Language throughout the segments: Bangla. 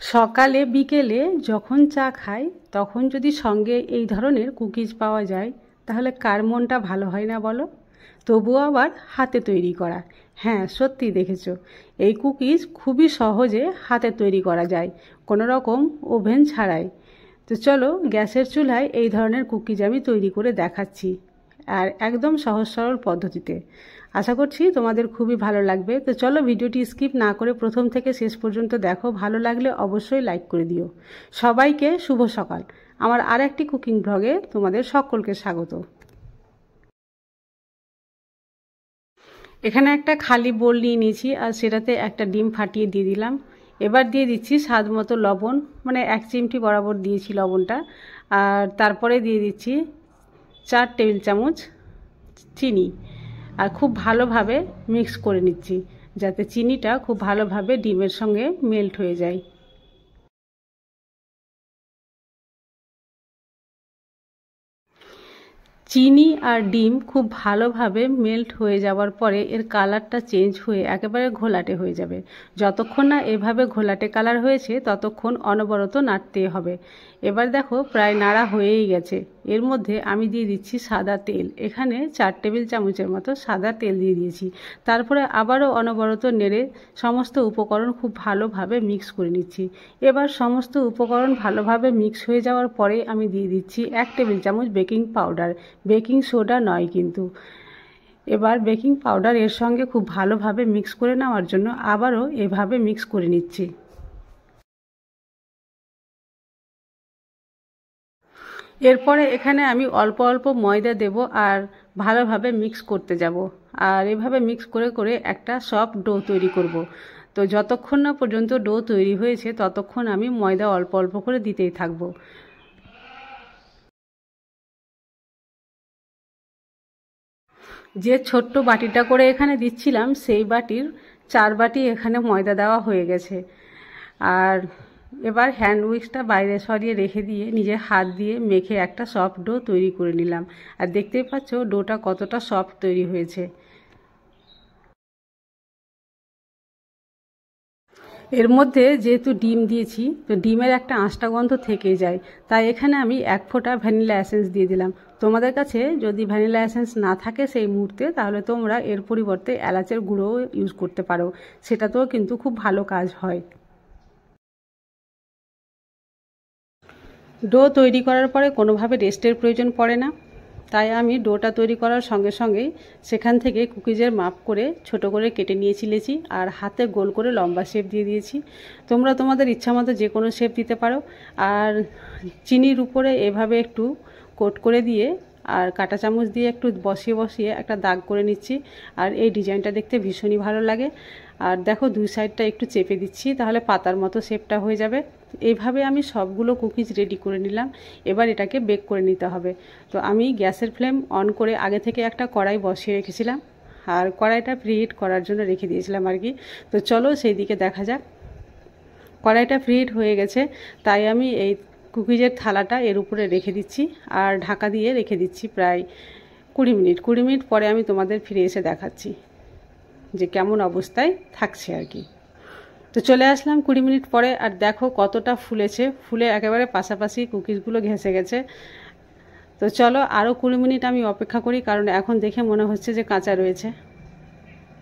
সকালে বিকেলে যখন চা খাই তখন যদি সঙ্গে এই ধরনের কুকিজ পাওয়া যায় তাহলে কার মনটা ভালো হয় না বলো। তবুও আবার হাতে তৈরি করা। হ্যাঁ, সত্যি দেখেছো, এই কুকিজ খুবই সহজে হাতে তৈরি করা যায়, কোনো রকম ওভেন ছাড়াই। তো চলো গ্যাসের চুলায় এই ধরনের কুকিজ আমি তৈরি করে দেখাচ্ছি, আর একদম সহজ সরল পদ্ধতিতে। আশা করছি তোমাদের খুবই ভালো লাগবে। তো চলো ভিডিওটি স্কিপ না করে প্রথম থেকে শেষ পর্যন্ত দেখো। ভালো লাগলে অবশ্যই লাইক করে দিও। সবাইকে শুভ সকাল। আমার আর একটি কুকিং ব্লগে তোমাদের সকলকে স্বাগত। এখানে একটা খালি বোল নিয়ে নিয়েছি, আর সেটাতে একটা ডিম ফাটিয়ে দিয়ে দিলাম। এবার দিয়ে দিচ্ছি স্বাদ মতো লবণ, মানে 1 চিমটি বরাবর দিয়েছি লবণটা। আর তারপরে দিয়ে দিচ্ছি 4 টেবিল চামচ চিনি। আর খুব ভালোভাবে মিক্স করে নিচ্ছি যাতে চিনিটা খুব ভালোভাবে ডিমের সঙ্গে মেল্ট হয়ে যায়। চিনি আর ডিম খুব ভালোভাবে মেল্ট হয়ে যাওয়ার পরে এর কালারটা চেঞ্জ হয়ে একেবারে ঘোলাটে হয়ে যাবে। যতক্ষণ না এভাবে ঘোলাটে কালার হয়েছে ততক্ষণ অনবরত নাড়তে হবে। এবার দেখো প্রায় নাড়া হয়েই গেছে। এর মধ্যে আমি দিয়ে দিচ্ছি সাদা তেল। এখানে 4 টেবিল চামচের মতো সাদা তেল দিয়ে দিয়েছি। তারপরে আবারও অনবরত নেড়ে সমস্ত উপকরণ খুব ভালোভাবে মিক্স করে নিচ্ছি। এবার সমস্ত উপকরণ ভালোভাবে মিক্স হয়ে যাওয়ার পরে আমি দিয়ে দিচ্ছি 1 টেবিল চামচ বেকিং পাউডার। বেকিং সোডা নয় কিন্তু। এবার বেকিং পাউডার এর সঙ্গে খুব ভালোভাবে মিক্স করে নেওয়ার জন্য আবারও এভাবে মিক্স করে নিচ্ছি। এরপরে এখানে আমি অল্প অল্প ময়দা দেব আর ভালোভাবে মিক্স করতে যাব। আর এভাবে মিক্স করে করে একটা সফট ডো তৈরি করব। তো যতক্ষণ না পর্যন্ত ডো তৈরি হয়েছে ততক্ষণ আমি ময়দা অল্প অল্প করে দিতেই থাকবো। যে ছোট্ট বাটিটা করে এখানে দিচ্ছিলাম সেই বাটির 4 বাটি এখানে ময়দা দেওয়া হয়ে গেছে। আর এবার হ্যান্ড উইক্সটা বাইরে সরিয়ে রেখে দিয়ে নিজের হাত দিয়ে মেখে একটা সফট ডো তৈরি করে নিলাম। আর দেখতেই পাচ্ছ ডোটা কতটা সফট তৈরি হয়েছে। এর মধ্যে যেহেতু ডিম দিয়েছি তো ডিমের একটা আঁশটা গন্ধ থেকেই যায়, তাই এখানে আমি 1 ফোঁটা ভ্যানিলা এসেন্স দিয়ে দিলাম। তোমাদের কাছে যদি ভ্যানিলা এসেন্স না থাকে সেই মুহূর্তে তাহলে তোমরা এর পরিবর্তে এলাচের গুঁড়োও ইউজ করতে পারো, সেটাতেও কিন্তু খুব ভালো কাজ হয়। ডো তৈরি করার পরে কোনোভাবে রেস্টের প্রয়োজন পড়ে না, তাই আমি ডোটা তৈরি করার সঙ্গে সঙ্গেই সেখান থেকে কুকিজের মাপ করে ছোট করে কেটে নিয়েছি লেচি, আর হাতে গোল করে লম্বা শেপ দিয়ে দিয়েছি। তোমরা তোমাদের ইচ্ছা মতো যে কোনো শেপ দিতে পারো। আর চিনির উপরে এভাবে একটু কোট করে দিয়ে আর কাঁটা চামচ দিয়ে একটু বসিয়ে বসিয়ে একটা দাগ করে নিচ্ছি। আর এই ডিজাইনটা দেখতে ভীষণই ভালো লাগে। আর দেখো দুই সাইডটা একটু চেপে দিচ্ছি, তাহলে পাতার মতো শেপটা হয়ে যাবে। এইভাবে আমি সবগুলো কুকিজ রেডি করে নিলাম। এবার এটাকে বেক করে নিতে হবে। তো আমি গ্যাসের ফ্লেম অন করে আগে থেকে একটা কড়াই বসিয়ে রেখেছিলাম, আর কড়াইটা প্রিহিট করার জন্য রেখে দিয়েছিলাম আর কি। তো চলো সেই দিকে দেখা যাক। কড়াইটা প্রিহিট হয়ে গেছে, তাই আমি এই কুকিজের থালাটা এর উপরে রেখে দিচ্ছি আর ঢাকা দিয়ে রেখে দিচ্ছি প্রায় 20 মিনিট। 20 মিনিট পরে আমি তোমাদের ফিরে এসে দেখাচ্ছি যে কেমন অবস্থায় থাকছে আর কি। তো চলে আসলাম 20 মিনিট পরে, আর দেখো কতটা ফুলেছে। ফুলে একেবারে পাশাপাশি কুকিজগুলো ঘেঁষে গেছে। তো চলো আরও 20 মিনিট আমি অপেক্ষা করি, কারণ এখন দেখে মনে হচ্ছে যে কাঁচা রয়েছে।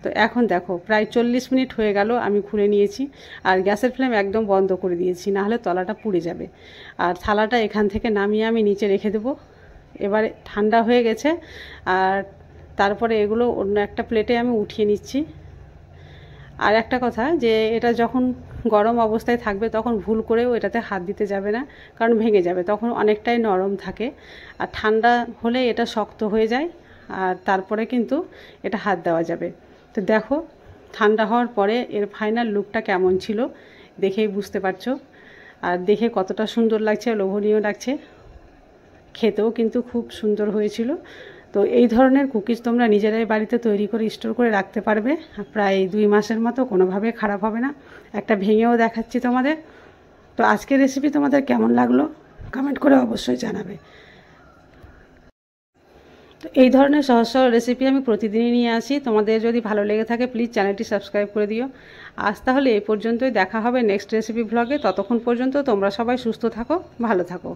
তো এখন দেখো প্রায় 40 মিনিট হয়ে গেল আমি খুলে নিয়েছি, আর গ্যাসের ফ্লেম একদম বন্ধ করে দিয়েছি, নাহলে তলাটা পুড়ে যাবে। আর থালাটা এখান থেকে নামিয়ে আমি নিচে রেখে দেবো। এবারে ঠান্ডা হয়ে গেছে, আর তারপরে এগুলো অন্য একটা প্লেটে আমি উঠিয়ে নিচ্ছি। আর একটা কথা, যে এটা যখন গরম অবস্থায় থাকবে তখন ভুল করেও এটাতে হাত দিতে যাবে না, কারণ ভেঙে যাবে, তখন অনেকটাই নরম থাকে। আর ঠান্ডা হলে এটা শক্ত হয়ে যায়, আর তারপরে কিন্তু এটা হাত দেওয়া যাবে। তো দেখো ঠান্ডা হওয়ার পরে এর ফাইনাল লুকটা কেমন ছিল দেখেই বুঝতে পারছো। আর দেখে কতটা সুন্দর লাগছে, লোভনীয় লাগছে, খেতেও কিন্তু খুব সুন্দর হয়েছিল। তো এই ধরনের কুকিজ তোমরা নিজেরাই বাড়িতে তৈরি করে স্টোর করে রাখতে পারবে প্রায় 2 মাসের মতো, কোনোভাবে খারাপ হবে না। একটা ভেঙেও দেখাচ্ছি তোমাদের। তো আজকের রেসিপি তোমাদের কেমন লাগলো কমেন্ট করে অবশ্যই জানাবে। তো এই ধরনের সহজ সহজ রেসিপি আমি প্রতিদিনই নিয়ে আসি। তোমাদের যদি ভালো লেগে থাকে প্লিজ চ্যানেলটি সাবস্ক্রাইব করে দিও। আজ তাহলে এ পর্যন্তই, দেখা হবে নেক্সট রেসিপি ভ্লগে। ততক্ষণ পর্যন্ত তোমরা সবাই সুস্থ থাকো, ভালো থাকো।